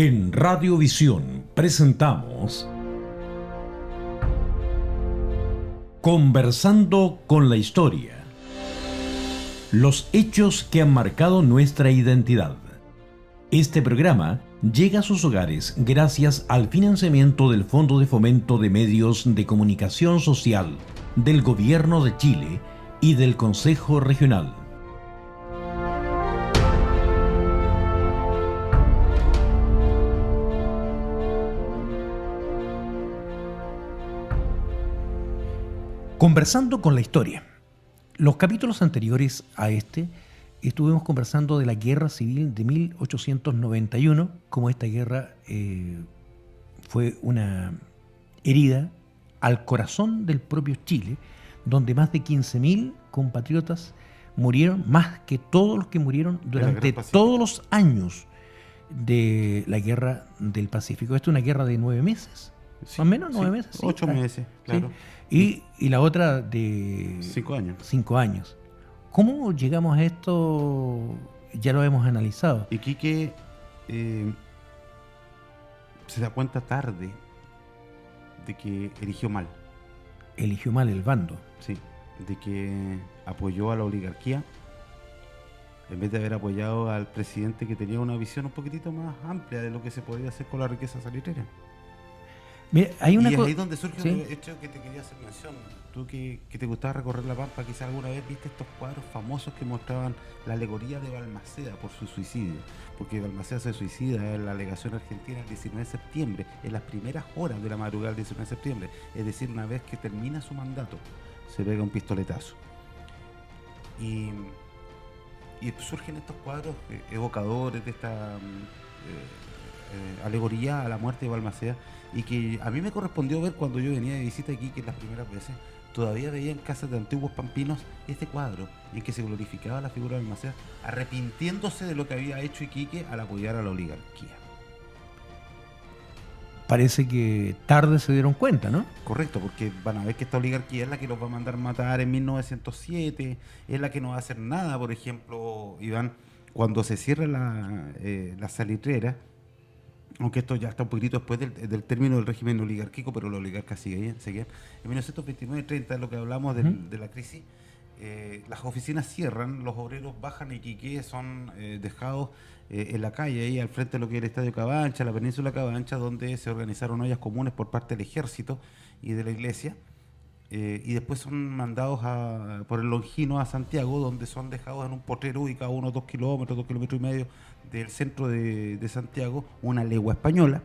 En Radiovisión presentamos Conversando con la Historia. Los hechos que han marcado nuestra identidad. Este programa llega a sus hogares gracias al financiamiento del Fondo de Fomento de Medios de Comunicación Social del Gobierno de Chile y del Consejo Regional. Conversando con la Historia. Los capítulos anteriores a este estuvimos conversando de la Guerra Civil de 1891, como esta guerra fue una herida al corazón del propio Chile, donde más de 15.000 compatriotas murieron, más que todos los que murieron durante todos los años de la Guerra del Pacífico. Esta es una guerra de 9 meses. Sí, más o menos, 9 sí, meses. 8 meses, claro. Sí. Y la otra de 5 años. 5 años. ¿Cómo llegamos a esto? Ya lo hemos analizado. Iquique se da cuenta tarde de que eligió mal. Eligió mal el bando. Sí, de que apoyó a la oligarquía en vez de haber apoyado al presidente que tenía una visión un poquitito más amplia de lo que se podía hacer con la riqueza salitrera. Mira, hay una y es ahí donde surge ¿sí? un hecho que te quería hacer mención. Tú que te gustaba recorrer la Pampa, quizás alguna vez viste estos cuadros famosos que mostraban la alegoría de Balmaceda por su suicidio. Porque Balmaceda se suicida en la alegación argentina el 19 de septiembre, en las primeras horas de la madrugada del 19 de septiembre. Es decir, una vez que termina su mandato, se pega un pistoletazo. Y surgen estos cuadros evocadores de esta alegoría a la muerte de Balmaceda, y que a mí me correspondió ver cuando yo venía de visita aquí, que las primeras veces todavía veía en casas de antiguos pampinos este cuadro en que se glorificaba la figura de Balmaceda, arrepintiéndose de lo que había hecho Iquique al apoyar a la oligarquía. Parece que tarde se dieron cuenta, ¿no? Correcto, porque van a ver que esta oligarquía es la que los va a mandar matar en 1907, es la que no va a hacer nada. Por ejemplo, Iván, cuando se cierra la salitrera, aunque esto ya está un poquitito después del término del régimen oligárquico, pero los oligarcas seguían. En 1929-30 es lo que hablamos de la crisis. Las oficinas cierran, los obreros bajan a Iquique, son dejados en la calle, ahí al frente de lo que es el Estadio Cabancha, la península Cabancha, donde se organizaron ollas comunes por parte del ejército y de la iglesia. Y después son mandados por el Longino a Santiago, donde son dejados en un potrero ubicado a unos 2 kilómetros y medio del centro de Santiago, una legua española,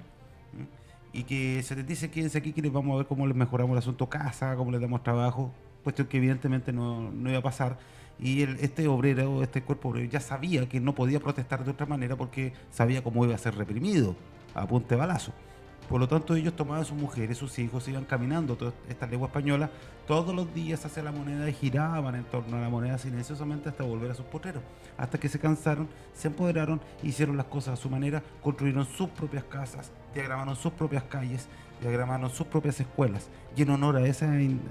y que se les dice: quédense aquí que les vamos a ver cómo les mejoramos el asunto casa, cómo les damos trabajo, cuestión que evidentemente no iba a pasar. Y este cuerpo obrero ya sabía que no podía protestar de otra manera porque sabía cómo iba a ser reprimido a punta de balazo. Por lo tanto, ellos tomaban a sus mujeres, sus hijos, iban caminando toda esta legua española todos los días hacia la moneda y giraban en torno a la moneda silenciosamente hasta volver a sus potreros. Hasta que se cansaron, se empoderaron, hicieron las cosas a su manera, construyeron sus propias casas, diagramaron sus propias calles, diagramaron sus propias escuelas. Y en honor a ese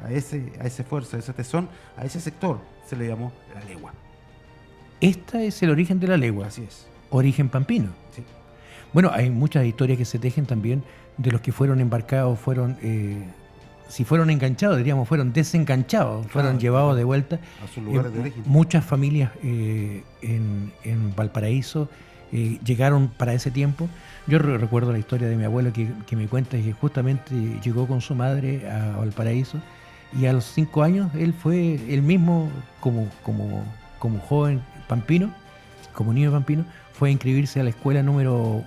esfuerzo, a ese tesón, a ese sector, se le llamó la legua. Este es el origen de la legua. Así es. Origen pampino. Sí. Bueno, hay muchas historias que se tejen también de los que fueron embarcados, si fueron enganchados, diríamos, fueron desenganchados, fueron llevados de vuelta a sus lugares de origen. Muchas familias en Valparaíso llegaron para ese tiempo. Yo recuerdo la historia de mi abuelo que me cuenta que justamente llegó con su madre a Valparaíso, y a los 5 años él fue él mismo como joven pampino, como niño pampino, fue a inscribirse a la escuela número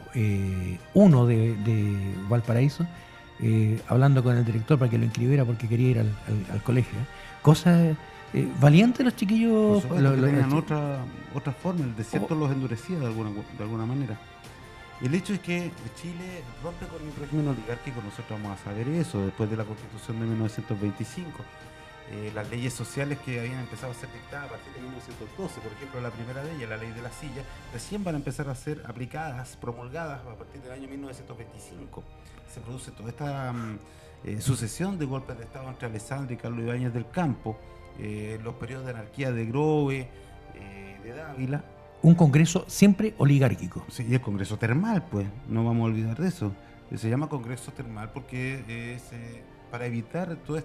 1 de Valparaíso, hablando con el director para que lo inscribiera porque quería ir al colegio. Cosas valientes los chiquillos. Tenían otra forma, el desierto los endurecía de alguna manera. El hecho es que Chile rompe con el régimen oligárquico. Nosotros vamos a saber eso después de la Constitución de 1925. Las leyes sociales que habían empezado a ser dictadas a partir de 1912, por ejemplo, la primera de ellas, la ley de la silla, recién van a empezar a ser aplicadas, promulgadas a partir del año 1925. Se produce toda esta sucesión de golpes de Estado entre Alessandri y Carlos Ibáñez del Campo, los periodos de anarquía de Grove, de Dávila, un Congreso siempre oligárquico. Sí, y el Congreso Termal, pues, no vamos a olvidar de eso. Se llama Congreso Termal porque es para evitar todos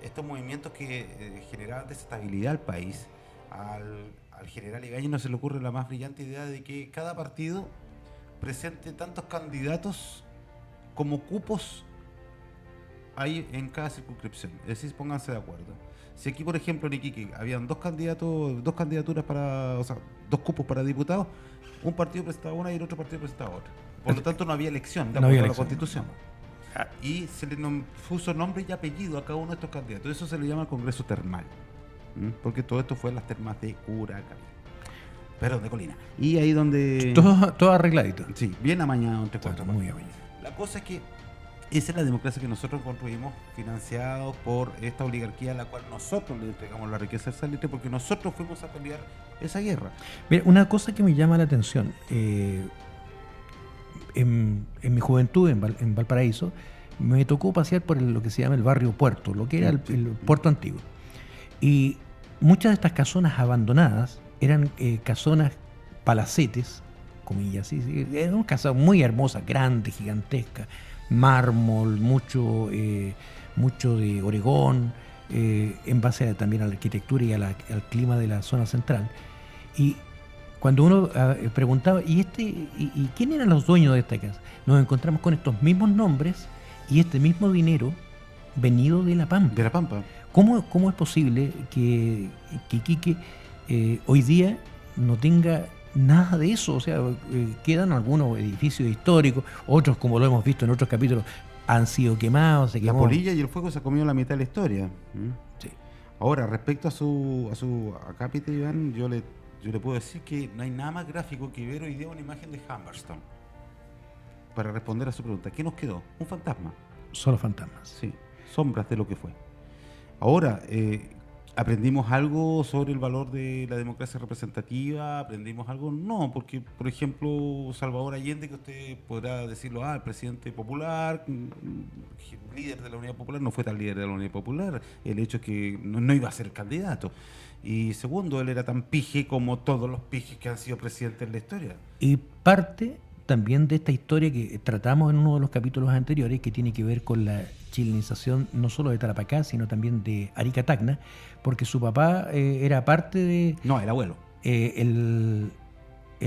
estos movimientos que generaban desestabilidad al país. Al general Egaña se le ocurre la más brillante idea de que cada partido presente tantos candidatos como cupos hay en cada circunscripción. Es decir, pónganse de acuerdo. Si aquí, por ejemplo, en Iquique habían dos candidaturas para, o sea, dos cupos para diputados, un partido presentaba una y el otro partido presentaba otra. Por lo tanto, no había elección de acuerdo a la Constitución. Y se le puso nombre y apellido a cada uno de estos candidatos. Eso se le llama el Congreso Termal. Porque todo esto fue en las termas de Curacaví. Perdón, de Colina. Y ahí donde... Todo arregladito. Sí, bien amañado entre cuatro. Muy amañado. La cosa es que esa es la democracia que nosotros construimos, financiados por esta oligarquía a la cual nosotros le entregamos la riqueza al salitre, porque nosotros fuimos a pelear esa guerra. Mira, una cosa que me llama la atención, en mi juventud en Valparaíso, me tocó pasear por lo que se llama el barrio Puerto, lo que era el puerto antiguo. Y muchas de estas casonas abandonadas eran casonas palacetes, comillas, ¿sí? Eran casas muy hermosas, grandes, gigantescas, mármol, mucho de Oregón, en base también a la arquitectura y al clima de la zona central. Y cuando uno preguntaba, ¿y quién eran los dueños de esta casa? Nos encontramos con estos mismos nombres y este mismo dinero venido de La Pampa. De La Pampa. ¿Cómo es posible que Iquique hoy día no tenga nada de eso? O sea, quedan algunos edificios históricos, otros, como lo hemos visto en otros capítulos, han sido quemados, se quemó. La polilla y el fuego se ha comido la mitad de la historia. Sí. Ahora, respecto a su acápite, Iván, yo le puedo decir que no hay nada más gráfico que ver hoy día una imagen de Humberstone. Para responder a su pregunta, ¿qué nos quedó? Un fantasma. Solo fantasmas. Sí, sombras de lo que fue. Ahora, ¿aprendimos algo sobre el valor de la democracia representativa? ¿Aprendimos algo? No, porque, por ejemplo, Salvador Allende, que usted podrá decirlo, el presidente popular, líder de la Unidad Popular, no fue tan líder de la Unidad Popular. El hecho es que no iba a ser candidato. Y segundo, él era tan pije como todos los pijes que han sido presidentes en la historia. Y parte también de esta historia que tratamos en uno de los capítulos anteriores, que tiene que ver con la chilenización no solo de Tarapacá, sino también de Arica Tacna, porque su papá era parte de... No, el abuelo. El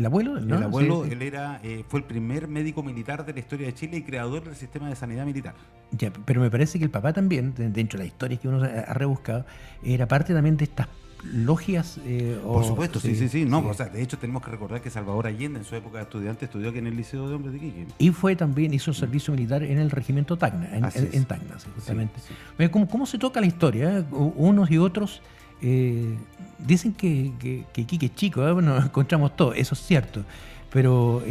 abuelo, ¿no? El abuelo, Sí. él fue el primer médico militar de la historia de Chile y creador del sistema de sanidad militar. Ya, pero me parece que el papá también, dentro de las historias que uno ha rebuscado, era parte también de estas logias. Por supuesto, sí. No, o sea, de hecho tenemos que recordar que Salvador Allende en su época de estudiante estudió aquí en el Liceo de Hombres de Iquique. Y hizo servicio militar en el regimiento Tacna, en Tacna, sí, justamente. Sí. ¿Cómo se toca la historia? Unos y otros dicen que Iquique es chico, nos encontramos todos, eso es cierto. Pero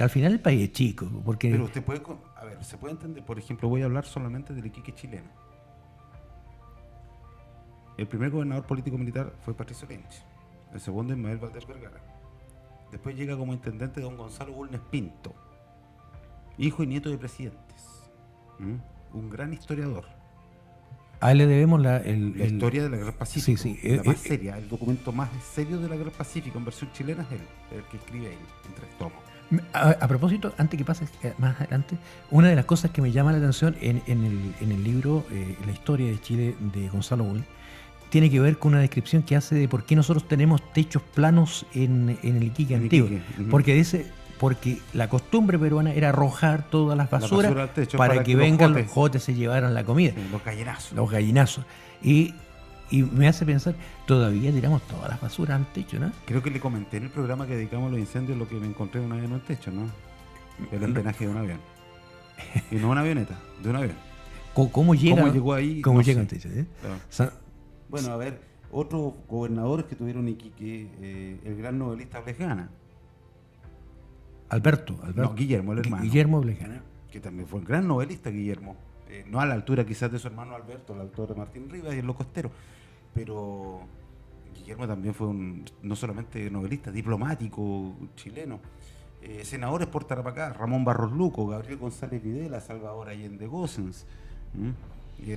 al final el país es chico. Porque... Pero usted puede, se puede entender, por ejemplo, voy a hablar solamente del Iquique chileno. El primer gobernador político militar fue Patricio Lynch, el segundo Ismael Valdés Vergara. Después llega como intendente don Gonzalo Bulnes Pinto, hijo y nieto de presidentes. Un gran historiador. A él le debemos la historia de la Guerra Pacífica. Sí, la más seria, el documento más serio de la Guerra Pacífica en versión chilena es el que escribe él, en 3 tomos. A propósito, antes que pases más adelante, una de las cosas que me llama la atención en el libro La historia de Chile de Gonzalo Bulnes tiene que ver con una descripción que hace de por qué nosotros tenemos techos planos en el Iquique antiguo. Porque la costumbre peruana era arrojar todas las basuras al techo para que vengan los jotes se llevaran la comida. Los gallinazos. Y me hace pensar, todavía tiramos todas las basuras al techo, ¿no? Creo que le comenté en el programa que dedicamos a los incendios lo que me encontré una vez en el techo, ¿no? El empenaje de un avión. Y no una avioneta, de un avión. ¿Cómo llegó ahí? ¿Cómo llega al techo? Claro. Bueno, a ver, otros gobernadores que tuvieron Iquique, el gran novelista Blejana. Alberto. No, Guillermo, el hermano. Guillermo Blejana. Que también fue un gran novelista, Guillermo. No a la altura quizás de su hermano Alberto, el autor de Martín Rivas y El Locostero. Pero Guillermo también fue no solamente novelista, diplomático chileno. Senadores por Tarapacá, Ramón Barros Luco, Gabriel González Videla, Salvador Allende Gossens.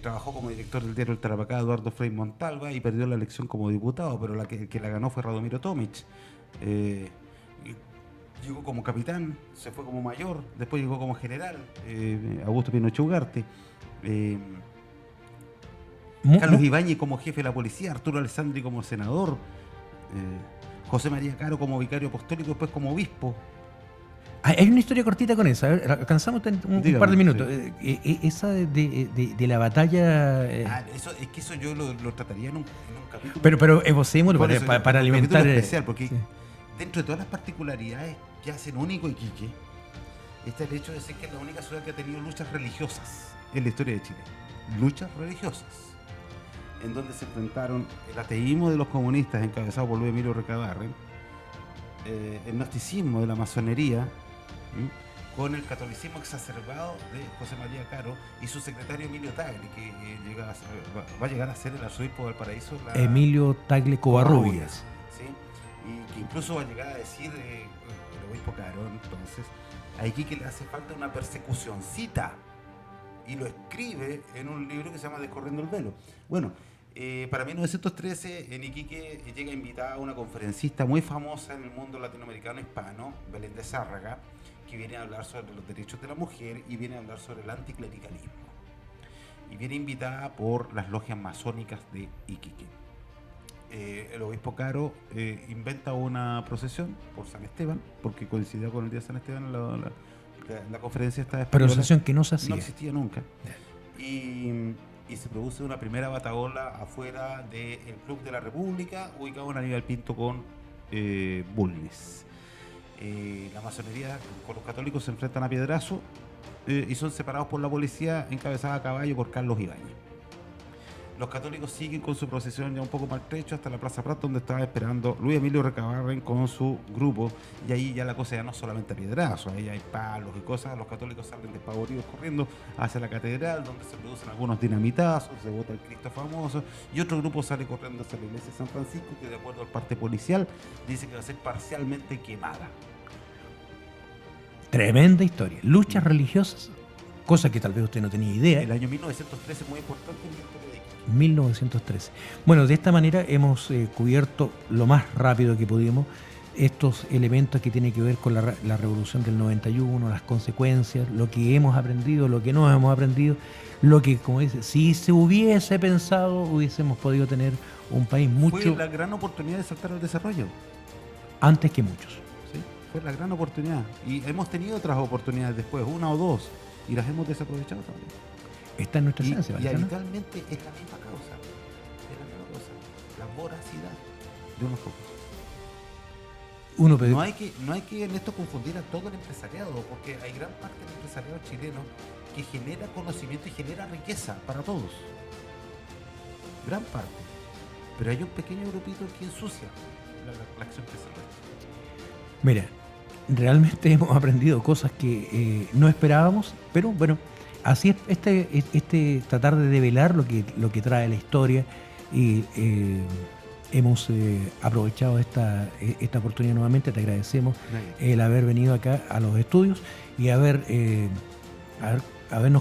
Trabajó como director del diario El Tarapacá, Eduardo Frei Montalva, y perdió la elección como diputado, pero el que la ganó fue Radomiro Tomic. Llegó como capitán, se fue como mayor, después llegó como general, Augusto Pinochet Ugarte. Carlos Ibáñez como jefe de la policía, Arturo Alessandri como senador, José María Caro como vicario apostólico, después como obispo. Hay una historia cortita con esa, alcanzamos un par de minutos. Sí. Esa de la batalla... Eso yo lo trataría en un capítulo. Pero evocémoslo para alimentar... Un especial, porque sí, dentro de todas las particularidades que hacen único Iquique, está el hecho de ser que es la única ciudad que ha tenido luchas religiosas en la historia de Chile. Luchas religiosas, en donde se enfrentaron el ateísmo de los comunistas encabezado por Luis Emilio Recabarren, el gnosticismo de la masonería, con el catolicismo exacerbado de José María Caro y su secretario Emilio Tagle, que va a llegar a ser el arzobispo de Valparaíso. Emilio Tagle Covarrubias. ¿Sí? Y que incluso va a llegar a decir el obispo Caro, entonces, a Iquique le hace falta una persecucioncita. Y lo escribe en un libro que se llama Descorriendo el Velo. Bueno, para 1913 en Iquique llega invitada a una conferencista muy famosa en el mundo latinoamericano hispano, Belén de Zárraga, que viene a hablar sobre los derechos de la mujer y viene a hablar sobre el anticlericalismo. Y viene invitada por las logias masónicas de Iquique. El obispo Caro inventa una procesión por San Esteban, porque coincidía con el día de San Esteban la conferencia esta española. Pero procesión que no se hacía. No existía nunca. Y se produce una primera bataola afuera del Club de la República, ubicado en Aníbal Pinto con Bulnes. La masonería con los católicos se enfrentan a piedrazo y son separados por la policía encabezada a caballo por Carlos Ibáñez. Los católicos siguen con su procesión ya un poco maltrecho hasta la Plaza Prat, donde estaba esperando Luis Emilio Recabarren con su grupo, y ahí ya la cosa ya no solamente a piedrazos, ahí hay palos y cosas. Los católicos salen despavoridos corriendo hacia la catedral, donde se producen algunos dinamitazos, se bota el Cristo famoso, y otro grupo sale corriendo hacia la iglesia de San Francisco, que de acuerdo al parte policial dice que va a ser parcialmente quemada. Tremenda historia. Luchas religiosas, cosa que tal vez usted no tenía idea. El año 1913 es muy importante en la historia de Iquique. 1913. Bueno, de esta manera hemos cubierto lo más rápido que pudimos estos elementos que tienen que ver con la revolución del 91, las consecuencias, lo que hemos aprendido, lo que no hemos aprendido, lo que, como dice, si se hubiese pensado, hubiésemos podido tener un país mucho... Fue la gran oportunidad de saltar al desarrollo. Antes que muchos. ¿Sí? Fue la gran oportunidad. Y hemos tenido otras oportunidades después, una o dos, y las hemos desaprovechado también. Está en nuestra esencia. Y habitualmente es la misma causa. Es la misma cosa. La voracidad de unos pocos. No hay que en esto confundir a todo el empresariado, porque hay gran parte del empresariado chileno que genera conocimiento y genera riqueza para todos. Gran parte. Pero hay un pequeño grupito que ensucia la acción empresarial. Mira, realmente hemos aprendido cosas que no esperábamos, pero bueno, así es este tratar de develar lo que trae la historia, y hemos aprovechado esta oportunidad nuevamente. Te agradecemos el haber venido acá a los estudios y habernos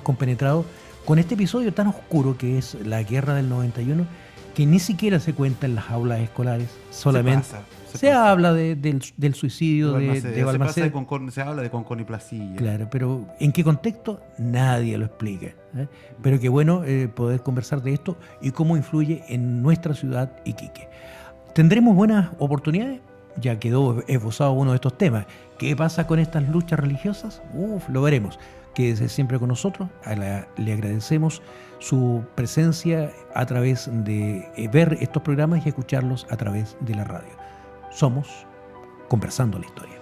compenetrado con este episodio tan oscuro que es la guerra del 91, que ni siquiera se cuenta en las aulas escolares, solamente se habla del suicidio de Balmaceda. Se habla de Concón y Placilla. Claro, pero ¿en qué contexto? Nadie lo explica. Pero qué bueno poder conversar de esto y cómo influye en nuestra ciudad, Iquique. ¿Tendremos buenas oportunidades? Ya quedó esbozado uno de estos temas. ¿Qué pasa con estas luchas religiosas? Lo veremos. Quédese siempre con nosotros. Le agradecemos su presencia a través de ver estos programas y escucharlos a través de la radio. Somos Conversando la Historia.